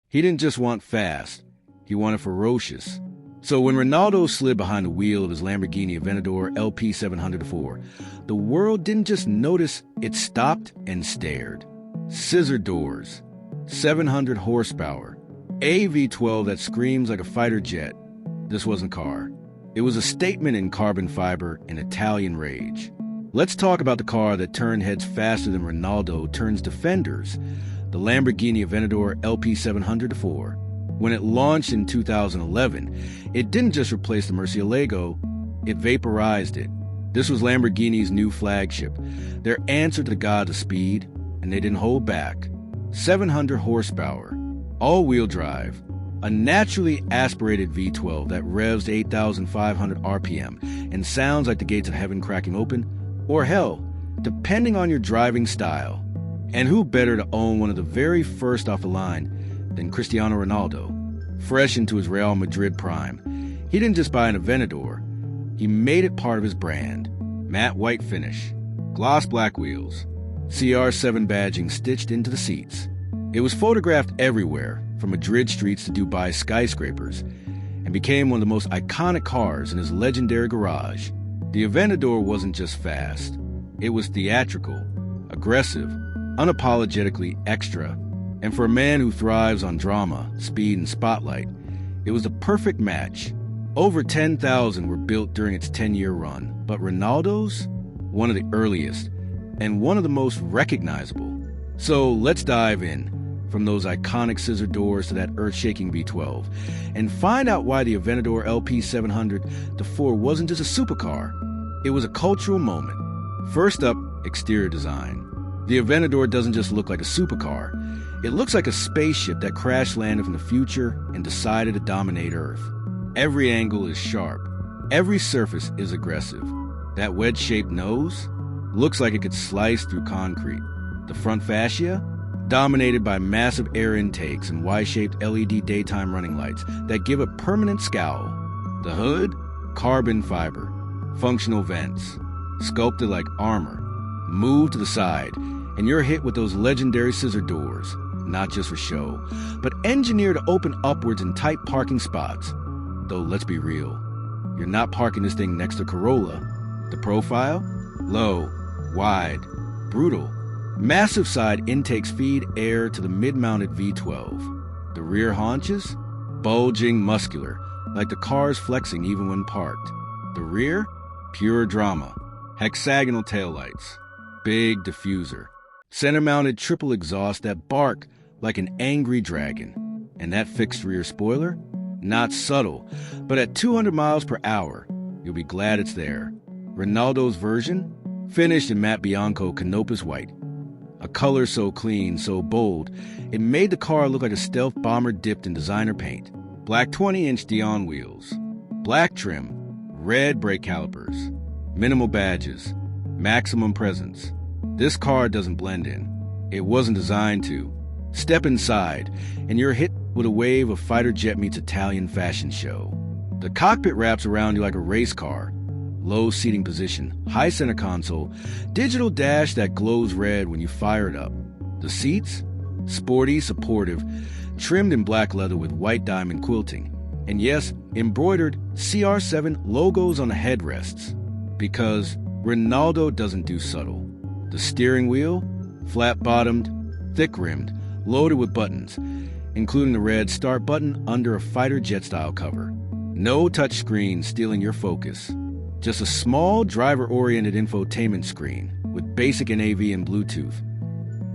He didn't just want fast, he wanted ferocious. So when Ronaldo slid behind the wheel of his Lamborghini Aventador LP700-4, the world didn't just notice, it stopped and stared. Scissor doors, 700 horsepower, a V12 that screams like a fighter jet. This wasn't a car. It was a statement in carbon fiber and Italian rage. Let's talk about the car that turned heads faster than Ronaldo turns defenders, the Lamborghini Aventador LP700-4. When it launched in 2011, it didn't just replace the Murcielago, it vaporized it. This was Lamborghini's new flagship, their answer to the gods of speed, and they didn't hold back. 700 horsepower, all-wheel drive, a naturally aspirated V12 that revs to 8,500 RPM and sounds like the gates of heaven cracking open, or hell, depending on your driving style. And who better to own one of the very first off the line than Cristiano Ronaldo, fresh into his Real Madrid prime. He didn't just buy an Aventador, he made it part of his brand. Matte white finish, gloss black wheels, CR7 badging stitched into the seats. It was photographed everywhere, from Madrid streets to Dubai skyscrapers, and became one of the most iconic cars in his legendary garage. The Aventador wasn't just fast, it was theatrical, aggressive, unapologetically extra. And for a man who thrives on drama, speed, and spotlight, it was the perfect match. Over 10,000 were built during its 10-year run, but Ronaldo's? One of the earliest, and one of the most recognizable. So let's dive in, from those iconic scissor doors to that earth-shaking V12, and find out why the Aventador LP700-4 wasn't just a supercar, it was a cultural moment. First up, exterior design. The Aventador doesn't just look like a supercar, it looks like a spaceship that crash-landed from the future and decided to dominate Earth. Every angle is sharp. Every surface is aggressive. That wedge-shaped nose looks like it could slice through concrete. The front fascia, dominated by massive air intakes and Y-shaped LED daytime running lights that give a permanent scowl. The hood, carbon fiber, functional vents, sculpted like armor. Move to the side, and you're hit with those legendary scissor doors. Not just for show, but engineered to open upwards in tight parking spots. Though let's be real, you're not parking this thing next to Corolla. The profile? Low, wide, brutal. Massive side intakes feed air to the mid-mounted V12. The rear haunches? Bulging, muscular, like the car's flexing even when parked. The rear? Pure drama. Hexagonal taillights. Big diffuser. Center-mounted triple exhaust that bark like an angry dragon. And that fixed rear spoiler? Not subtle, but at 200 miles per hour, you'll be glad it's there. Ronaldo's version? Finished in matte Bianco Canopus white. A color so clean, so bold, it made the car look like a stealth bomber dipped in designer paint. Black 20-inch Dion wheels. Black trim. Red brake calipers. Minimal badges. Maximum presence. This car doesn't blend in. It wasn't designed to. Step inside, and you're hit with a wave of fighter jet meets Italian fashion show. The cockpit wraps around you like a race car. Low seating position, high center console, digital dash that glows red when you fire it up. The seats? Sporty, supportive, trimmed in black leather with white diamond quilting. And yes, embroidered CR7 logos on the headrests. Because Ronaldo doesn't do subtle. The steering wheel? Flat-bottomed, thick-rimmed, loaded with buttons, including the red start button under a fighter jet-style cover. No touchscreen stealing your focus. Just a small driver-oriented infotainment screen with basic NAV and Bluetooth.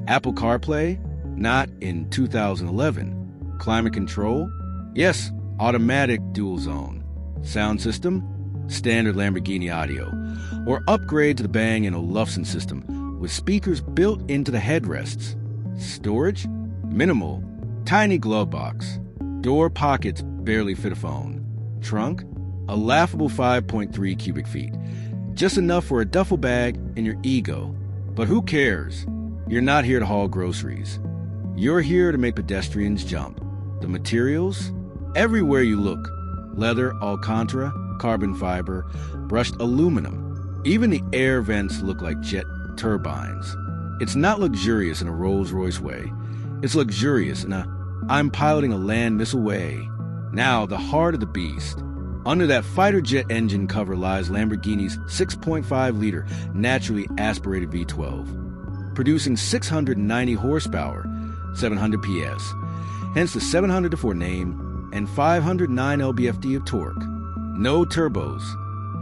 Apple CarPlay? Not in 2011. Climate control? Yes, automatic dual zone. Sound system? Standard Lamborghini audio. Or upgrade to the Bang & Olufsen system with speakers built into the headrests. Storage? Minimal. Tiny glove box. Door pockets barely fit a phone. Trunk? A laughable 5.3 cubic feet. Just enough for a duffel bag and your ego. But who cares? You're not here to haul groceries. You're here to make pedestrians jump. The materials? Everywhere you look. Leather, Alcantara, carbon fiber, brushed aluminum. Even the air vents look like jet turbines. It's not luxurious in a Rolls-Royce way. It's luxurious in a I'm piloting a land missile way. Now, the heart of the beast. Under that fighter jet engine cover lies Lamborghini's 6.5-liter naturally aspirated V12, producing 690 horsepower, 700 PS, hence the 700-4 name, and 509 lb-ft of torque. No turbos,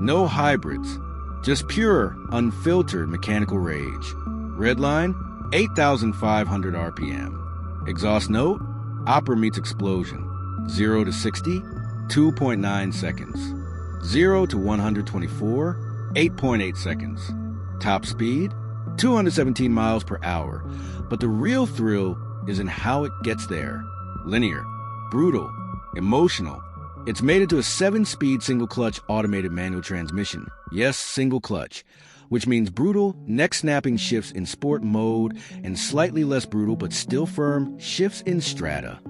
no hybrids, just pure, unfiltered mechanical rage. Redline, 8,500 RPM. Exhaust note, opera meets explosion. 0 to 60, 2.9 seconds. 0 to 124, 8.8 seconds. Top speed, 217 miles per hour. But the real thrill is in how it gets there. Linear, brutal, emotional. It's made into a 7-speed single-clutch automated manual transmission. Yes, single clutch, which means brutal, neck-snapping shifts in sport mode and slightly less brutal but still firm shifts in strata.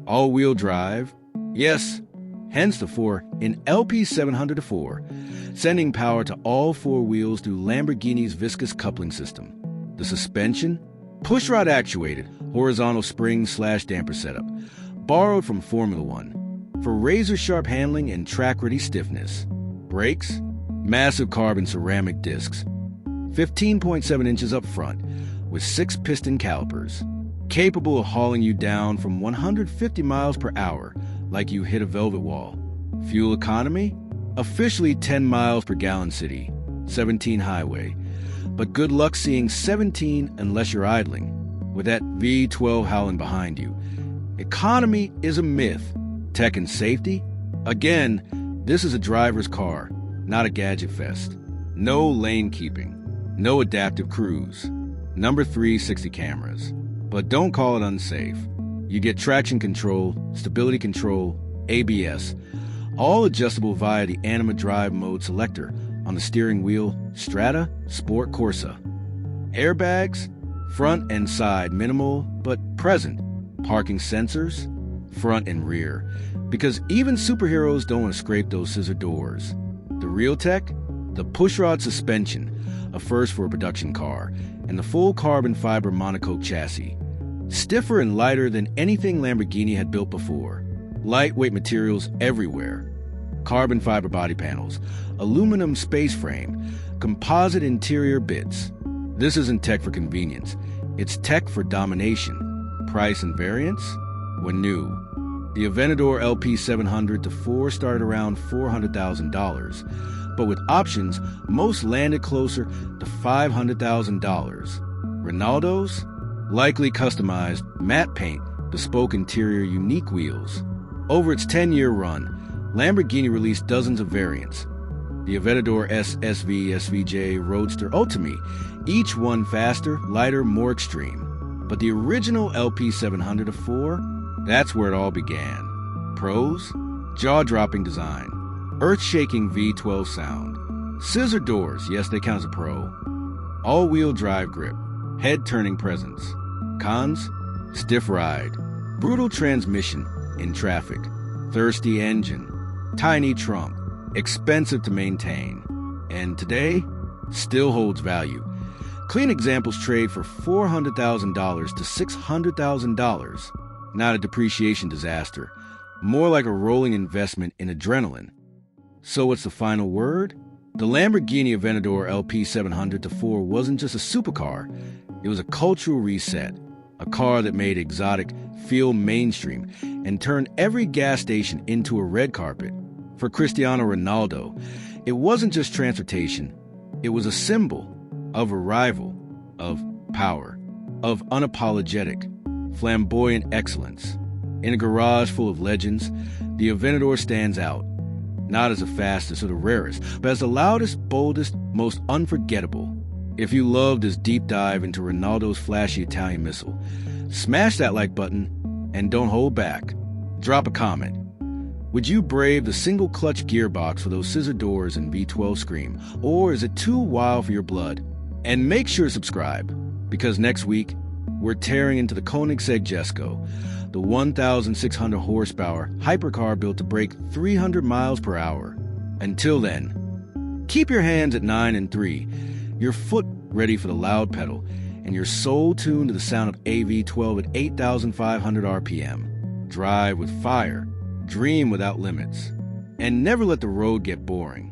All-wheel drive, yes, hence the 4 in LP700-4, sending power to all 4 wheels through Lamborghini's viscous coupling system. The suspension, pushrod actuated, horizontal spring/damper setup, borrowed from Formula One, for razor-sharp handling and track-ready stiffness. Brakes, massive carbon ceramic discs, 15.7 inches up front, with 6 piston calipers, capable of hauling you down from 150 miles per hour like you hit a velvet wall. Fuel economy, officially 10 miles per gallon city, 17 highway, but good luck seeing 17 unless you're idling, with that V12 howling behind you. Economy is a myth. Tech and safety? Again, this is a driver's car, not a gadget fest. No lane keeping, no adaptive cruise. Number 360 cameras. But don't call it unsafe. You get traction control, stability control, ABS, all adjustable via the Anima Drive Mode selector on the steering wheel, Strata, Sport, Corsa. Airbags, front and side minimal but present. Parking sensors, front and rear, because even superheroes don't want to scrape those scissor doors. The real tech? The pushrod suspension, a first for a production car, and the full carbon fiber monocoque chassis. Stiffer and lighter than anything Lamborghini had built before. Lightweight materials everywhere. Carbon fiber body panels, aluminum space frame, composite interior bits. This isn't tech for convenience. It's tech for domination. Price and variance? When new. The Aventador LP700-4 started around $400,000, but with options, most landed closer to $500,000. Ronaldo's? Likely customized, matte paint, bespoke interior, unique wheels. Over its 10-year run, Lamborghini released dozens of variants. The Aventador S, SV, SVJ, Roadster, Ultimi, each one faster, lighter, more extreme. But the original LP700-4, that's where it all began. Pros? Jaw-dropping design, earth-shaking V12 sound, scissor doors, yes, they count as a pro, all-wheel drive grip, head-turning presence. Cons? Stiff ride, brutal transmission in traffic, thirsty engine, tiny trunk, expensive to maintain, and today still holds value. Clean examples trade for $400,000 to $600,000. Not a depreciation disaster, more like a rolling investment in adrenaline. So what's the final word? The Lamborghini Aventador LP700-4 wasn't just a supercar, it was a cultural reset, a car that made exotic feel mainstream and turned every gas station into a red carpet. For Cristiano Ronaldo, it wasn't just transportation, it was a symbol of arrival, of power, of unapologetic, flamboyant excellence. In a garage full of legends, the Aventador stands out, not as the fastest or the rarest, but as the loudest, boldest, most unforgettable. If you loved this deep dive into Ronaldo's flashy Italian missile, smash that like button and don't hold back. Drop a comment. Would you brave the single-clutch gearbox for those scissor doors and V12 scream, or is it too wild for your blood? And make sure to subscribe, because next week, we're tearing into the Koenigsegg Jesko, the 1,600 horsepower hypercar built to break 300 miles per hour. Until then, keep your hands at 9 and 3, your foot ready for the loud pedal, and your soul tuned to the sound of AV12 at 8,500 RPM. Drive with fire, dream without limits, and never let the road get boring.